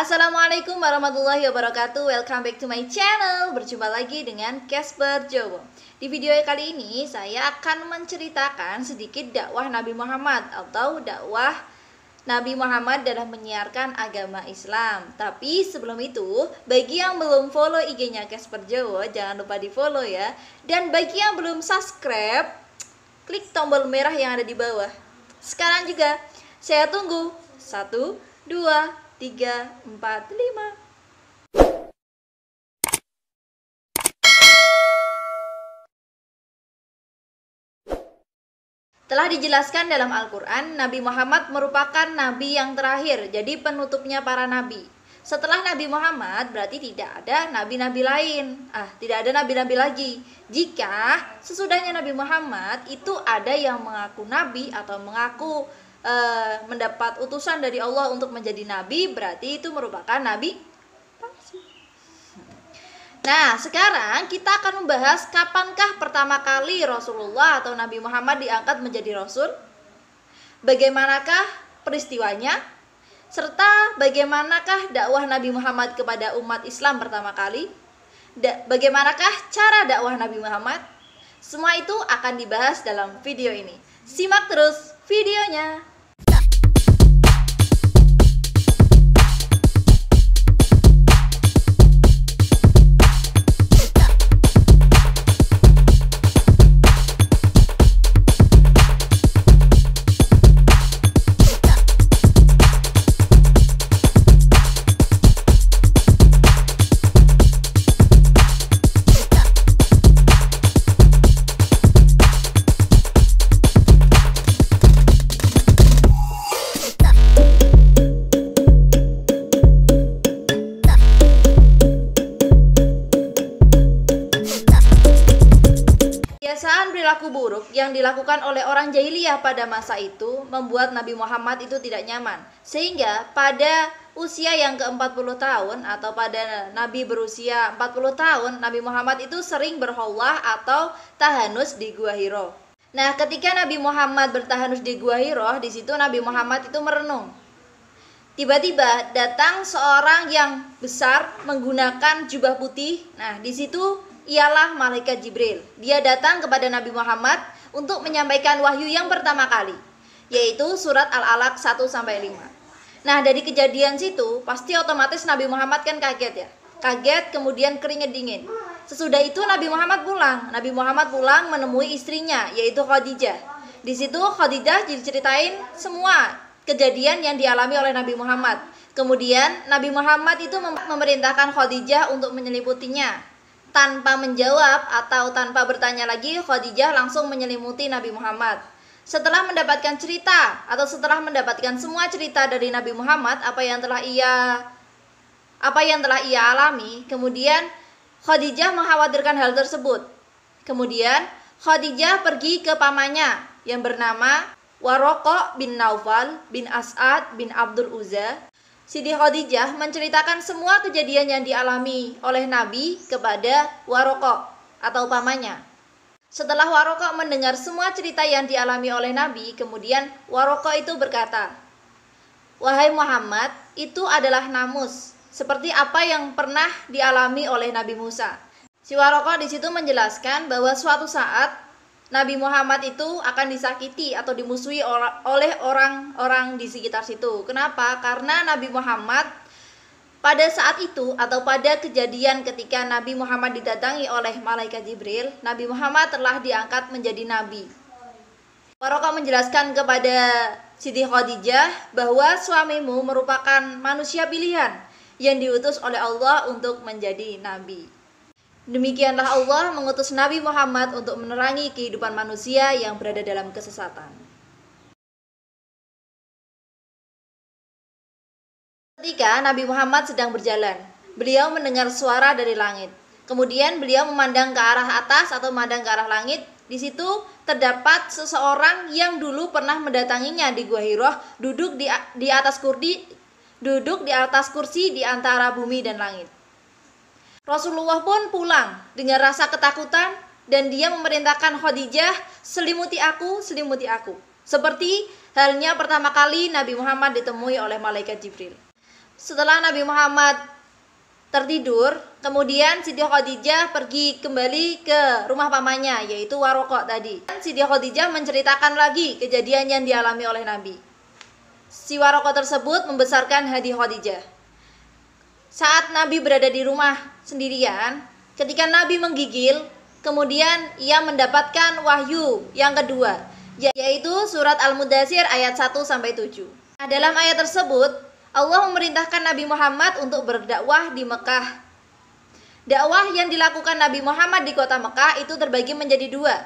Assalamualaikum warahmatullahi wabarakatuh. Welcome back to my channel. Berjumpa lagi dengan Casper Jowo. Di video kali ini saya akan menceritakan sedikit dakwah Nabi Muhammad atau dakwah Nabi Muhammad dalam menyiarkan agama Islam. Tapi sebelum itu, bagi yang belum follow IG-nya Casper Jowo, jangan lupa di follow ya. Dan bagi yang belum subscribe, klik tombol merah yang ada di bawah. Sekarang juga saya tunggu. 1, 2, 3, 4, 5. Telah dijelaskan dalam Al-Quran, Nabi Muhammad merupakan nabi yang terakhir, jadi penutupnya para nabi. Setelah Nabi Muhammad berarti tidak ada nabi-nabi lain. Tidak ada nabi-nabi lagi. Jika sesudahnya Nabi Muhammad itu ada yang mengaku nabi atau mengaku mendapat utusan dari Allah untuk menjadi nabi, berarti itu merupakan nabi palsu. Nah, sekarang kita akan membahas kapankah pertama kali Rasulullah atau Nabi Muhammad diangkat menjadi rasul, bagaimanakah peristiwanya, serta bagaimanakah dakwah Nabi Muhammad kepada umat Islam pertama kali, bagaimanakah cara dakwah Nabi Muhammad. Semua itu akan dibahas dalam video ini. Simak terus videonya. Perilaku buruk yang dilakukan oleh orang jahiliyah pada masa itu membuat Nabi Muhammad itu tidak nyaman. Sehingga pada usia yang ke-40 tahun atau pada Nabi berusia 40 tahun, Nabi Muhammad itu sering berkhawlah atau tahanus di Gua Hiro. Nah, ketika Nabi Muhammad bertahanus di Gua Hiro, di situ Nabi Muhammad itu merenung. Tiba-tiba datang seorang yang besar menggunakan jubah putih. Nah, di situ ialah malaikat Jibril. Dia datang kepada Nabi Muhammad untuk menyampaikan wahyu yang pertama kali, yaitu surat Al-Alaq 1-5. Nah, dari kejadian situ pasti otomatis Nabi Muhammad kan kaget ya. Kaget, kemudian keringat dingin. Sesudah itu Nabi Muhammad pulang. Nabi Muhammad pulang menemui istrinya, yaitu Khadijah. Di situ Khadijah diceritain semua kejadian yang dialami oleh Nabi Muhammad. Kemudian Nabi Muhammad itu memerintahkan Khadijah untuk menyeliputinya. Tanpa menjawab atau tanpa bertanya lagi, Khadijah langsung menyelimuti Nabi Muhammad. Setelah mendapatkan cerita atau setelah mendapatkan semua cerita dari Nabi Muhammad, apa yang telah ia alami, kemudian Khadijah mengkhawatirkan hal tersebut. Kemudian Khadijah pergi ke pamannya yang bernama Waraqah bin Naufal bin As'ad bin Abdul Uzza. Siti Khadijah menceritakan semua kejadian yang dialami oleh Nabi kepada Waraqah atau pamannya. Setelah Waraqah mendengar semua cerita yang dialami oleh Nabi, kemudian Waraqah itu berkata, "Wahai Muhammad, itu adalah namus, seperti apa yang pernah dialami oleh Nabi Musa." Si Waraqah di situ menjelaskan bahwa suatu saat Nabi Muhammad itu akan disakiti atau dimusuhi oleh orang-orang di sekitar situ. Kenapa? Karena Nabi Muhammad pada saat itu atau pada kejadian ketika Nabi Muhammad didatangi oleh malaikat Jibril, Nabi Muhammad telah diangkat menjadi nabi. Waraqah menjelaskan kepada Siti Khadijah bahwa suamimu merupakan manusia pilihan yang diutus oleh Allah untuk menjadi nabi. Demikianlah Allah mengutus Nabi Muhammad untuk menerangi kehidupan manusia yang berada dalam kesesatan. Ketika Nabi Muhammad sedang berjalan, beliau mendengar suara dari langit. Kemudian beliau memandang ke arah atas atau memandang ke arah langit. Di situ terdapat seseorang yang dulu pernah mendatanginya di Gua Hiro, duduk di atas kursi di antara bumi dan langit. Rasulullah pun pulang dengan rasa ketakutan dan dia memerintahkan Khadijah, selimuti aku. Seperti halnya pertama kali Nabi Muhammad ditemui oleh malaikat Jibril. setelah Nabi Muhammad tertidur, kemudian Siti Khadijah pergi kembali ke rumah pamannya, yaitu Waraqah tadi. Siti Khadijah menceritakan lagi kejadian yang dialami oleh Nabi. Si Waraqah tersebut membesarkan hati Khadijah. Saat Nabi berada di rumah sendirian, ketika Nabi menggigil, kemudian ia mendapatkan wahyu yang kedua, yaitu surat Al-Mudaththir ayat 1-7. Nah, dalam ayat tersebut Allah memerintahkan Nabi Muhammad untuk berdakwah di Mekah. Dakwah yang dilakukan Nabi Muhammad di kota Mekah itu terbagi menjadi dua.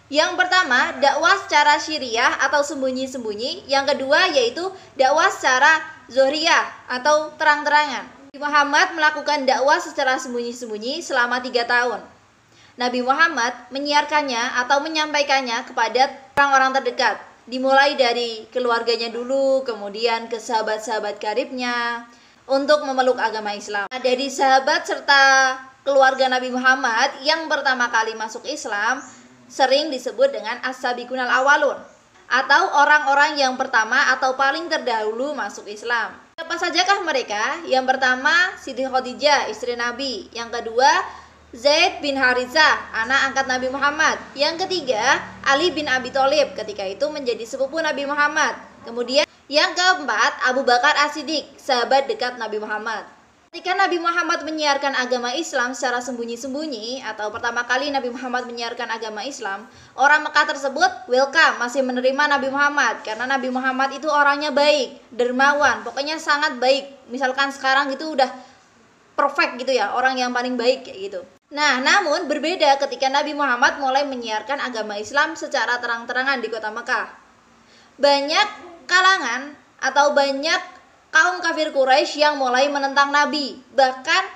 Yang pertama, dakwah secara syiriah atau sembunyi-sembunyi. Yang kedua yaitu dakwah secara zohriyah atau terang-terangan. Nabi Muhammad melakukan dakwah secara sembunyi-sembunyi selama 3 tahun. Nabi Muhammad menyiarkannya atau menyampaikannya kepada orang-orang terdekat. Dimulai dari keluarganya dulu, kemudian ke sahabat-sahabat karibnya untuk memeluk agama Islam. Nah, dari sahabat serta keluarga Nabi Muhammad yang pertama kali masuk Islam sering disebut dengan as-sabiqunal awalun, atau orang-orang yang pertama atau paling terdahulu masuk Islam. Siapa sajakah mereka? Yang pertama Siti Khadijah, istri Nabi. Yang kedua Zaid bin Harithah, anak angkat Nabi Muhammad. Yang ketiga, Ali bin Abi Thalib, ketika itu menjadi sepupu Nabi Muhammad. Kemudian yang keempat, Abu Bakar As-Siddiq, sahabat dekat Nabi Muhammad. Ketika Nabi Muhammad menyiarkan agama Islam secara sembunyi-sembunyi, atau pertama kali Nabi Muhammad menyiarkan agama Islam, orang Mekah tersebut welcome, masih menerima Nabi Muhammad. Karena Nabi Muhammad itu orangnya baik, dermawan, pokoknya sangat baik. Misalkan sekarang itu udah perfect gitu ya, orang yang paling baik kayak gitu. Nah, namun berbeda ketika Nabi Muhammad mulai menyiarkan agama Islam secara terang-terangan di kota Mekah. Banyak kalangan atau banyak kaum kafir Quraisy yang mulai menentang Nabi, bahkan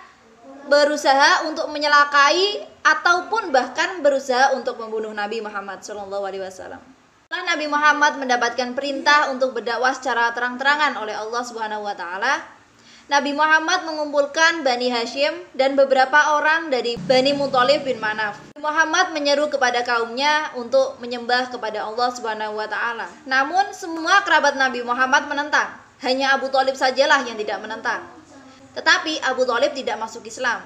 berusaha untuk menyelakai ataupun bahkan berusaha untuk membunuh Nabi Muhammad SAW. Setelah Nabi Muhammad mendapatkan perintah untuk berdakwah secara terang-terangan oleh Allah Subhanahu wa taala, Nabi Muhammad mengumpulkan Bani Hashim dan beberapa orang dari Bani Muthalib bin Manaf. Nabi Muhammad menyeru kepada kaumnya untuk menyembah kepada Allah Subhanahu wa taala. Namun semua kerabat Nabi Muhammad menentang. Hanya Abu Thalib sajalah yang tidak menentang. Tetapi Abu Thalib tidak masuk Islam.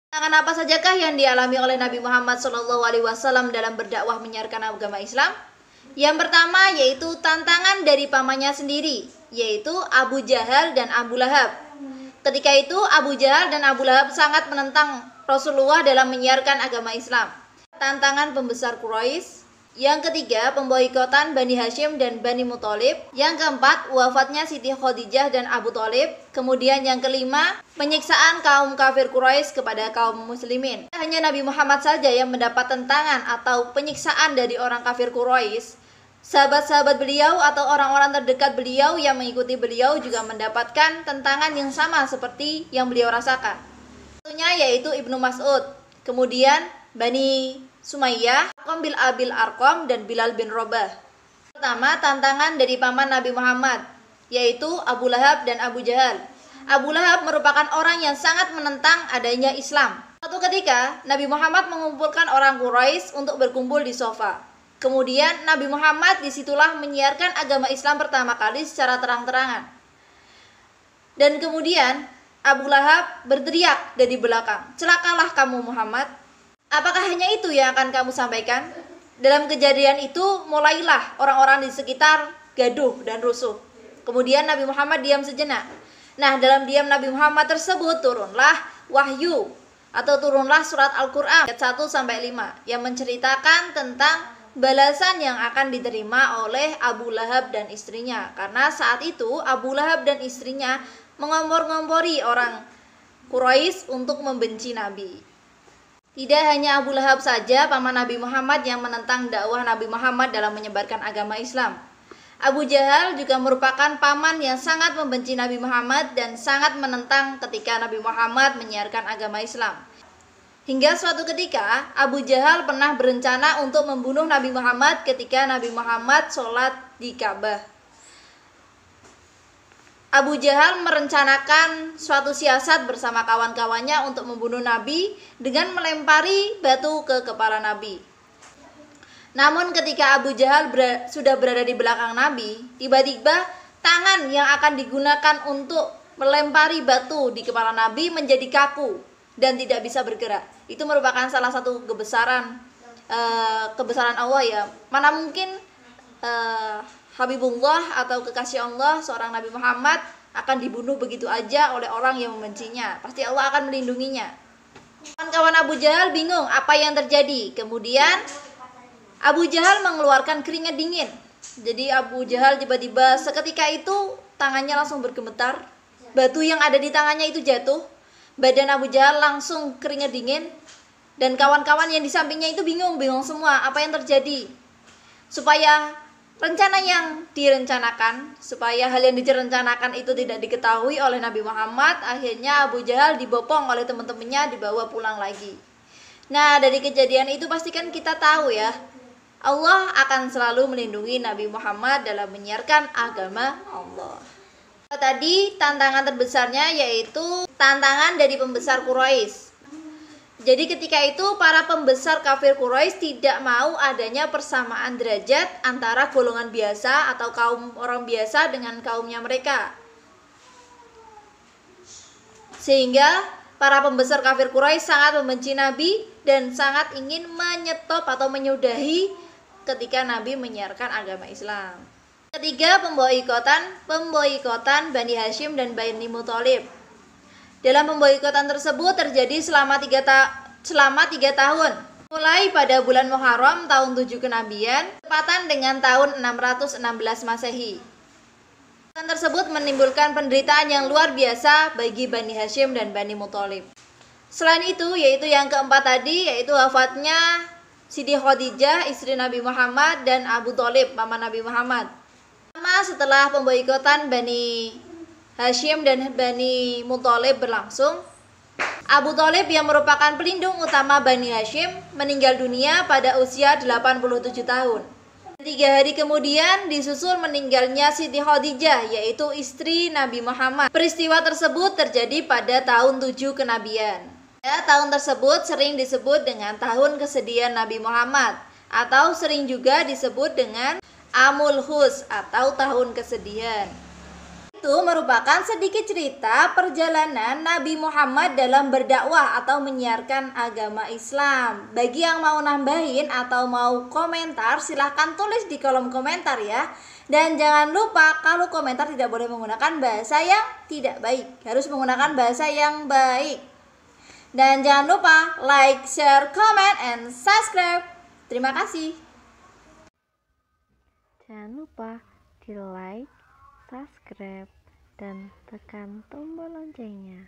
Tantangan apa sajakah yang dialami oleh Nabi Muhammad SAW dalam berdakwah menyiarkan agama Islam? Yang pertama yaitu tantangan dari pamannya sendiri, yaitu Abu Jahal dan Abu Lahab. Ketika itu Abu Jahal dan Abu Lahab sangat menentang Rasulullah dalam menyiarkan agama Islam. Tantangan pembesar Quraisy. Yang ketiga, pemboikotan Bani Hashim dan Bani Muthalib. Yang keempat, wafatnya Siti Khadijah dan Abu Thalib. Kemudian yang kelima, penyiksaan kaum kafir Quraisy kepada kaum muslimin. Hanya Nabi Muhammad saja yang mendapat tentangan atau penyiksaan dari orang kafir Quraisy. Sahabat-sahabat beliau atau orang-orang terdekat beliau yang mengikuti beliau juga mendapatkan tentangan yang sama seperti yang beliau rasakan. Satunya yaitu Ibnu Mas'ud, kemudian Bani Sumayyah, Arqam bin Abil Arqam, dan Bilal bin Rabah. Pertama, tantangan dari paman Nabi Muhammad, yaitu Abu Lahab dan Abu Jahal. Abu Lahab merupakan orang yang sangat menentang adanya Islam. Suatu ketika, Nabi Muhammad mengumpulkan orang Quraisy untuk berkumpul di sofa. Kemudian Nabi Muhammad disitulah menyiarkan agama Islam pertama kali secara terang-terangan. Dan kemudian Abu Lahab berteriak dari belakang, "Celakalah kamu Muhammad. Apakah hanya itu yang akan kamu sampaikan?" Dalam kejadian itu mulailah orang-orang di sekitar gaduh dan rusuh. Kemudian Nabi Muhammad diam sejenak. Nah, dalam diam Nabi Muhammad tersebut turunlah wahyu atau turunlah surat Al-Qur'an ayat 1-5 yang menceritakan tentang balasan yang akan diterima oleh Abu Lahab dan istrinya. Karena saat itu Abu Lahab dan istrinya mengompor-ngompori orang Quraisy untuk membenci Nabi. Tidak hanya Abu Lahab saja paman Nabi Muhammad yang menentang dakwah Nabi Muhammad dalam menyebarkan agama Islam. Abu Jahal juga merupakan paman yang sangat membenci Nabi Muhammad dan sangat menentang ketika Nabi Muhammad menyiarkan agama Islam. Hingga suatu ketika Abu Jahal pernah berencana untuk membunuh Nabi Muhammad ketika Nabi Muhammad sholat di Ka'bah. Abu Jahal merencanakan suatu siasat bersama kawan-kawannya untuk membunuh Nabi dengan melempari batu ke kepala Nabi. Namun ketika Abu Jahal sudah berada di belakang Nabi, tiba-tiba tangan yang akan digunakan untuk melempari batu di kepala Nabi menjadi kaku dan tidak bisa bergerak. Itu merupakan salah satu kebesaran Allah ya. Mana mungkin Habibullah atau kekasih Allah seorang Nabi Muhammad akan dibunuh begitu aja oleh orang yang membencinya. Pasti Allah akan melindunginya. Kawan-kawan Abu Jahal bingung apa yang terjadi. Kemudian Abu Jahal mengeluarkan keringat dingin. Jadi Abu Jahal tiba-tiba seketika itu tangannya langsung bergemetar. Batu yang ada di tangannya itu jatuh. Badan Abu Jahal langsung keringat dingin. Dan kawan-kawan yang di sampingnya itu bingung semua apa yang terjadi. Supaya rencana yang direncanakan, supaya hal yang direncanakan itu tidak diketahui oleh Nabi Muhammad, akhirnya Abu Jahal dibopong oleh teman-temannya, dibawa pulang lagi. Nah, dari kejadian itu pastikan kita tahu ya, Allah akan selalu melindungi Nabi Muhammad dalam menyiarkan agama Allah. Tadi tantangan terbesarnya yaitu tantangan dari pembesar Quraisy. Jadi ketika itu para pembesar kafir Quraisy tidak mau adanya persamaan derajat antara golongan biasa atau kaum orang biasa dengan kaumnya mereka. Sehingga para pembesar kafir Quraisy sangat membenci Nabi dan sangat ingin menyetop atau menyudahi ketika Nabi menyiarkan agama Islam. Ketiga, pemboikotan Bani Hashim dan Bani Muthalib. Dalam pemboikotan tersebut terjadi selama 3 tahun. Mulai pada bulan Muharram tahun 7 kenabian, tepatan dengan tahun 616 Masehi. Pemboikotan tersebut menimbulkan penderitaan yang luar biasa bagi Bani Hashim dan Bani Muthalib. Selain itu, yaitu yang keempat tadi, yaitu wafatnya Siti Khadijah, istri Nabi Muhammad, dan Abu Thalib, paman Nabi Muhammad. Setelah pemboikotan Bani Hashim dan Bani Muthalib berlangsung, Abu Thalib yang merupakan pelindung utama Bani Hashim meninggal dunia pada usia 87 tahun. 3 hari kemudian disusul meninggalnya Siti Khadijah, yaitu istri Nabi Muhammad. Peristiwa tersebut terjadi pada tahun 7 kenabian. Ya, tahun tersebut sering disebut dengan tahun kesedihan Nabi Muhammad atau sering juga disebut dengan Amul Hus atau tahun kesedihan. Itu merupakan sedikit cerita perjalanan Nabi Muhammad dalam berdakwah atau menyiarkan agama Islam. Bagi yang mau nambahin atau mau komentar, silahkan tulis di kolom komentar ya. Dan jangan lupa kalau komentar tidak boleh menggunakan bahasa yang tidak baik, harus menggunakan bahasa yang baik. Dan jangan lupa like, share, comment, and subscribe. Terima kasih. Jangan lupa di like, subscribe, dan tekan tombol loncengnya.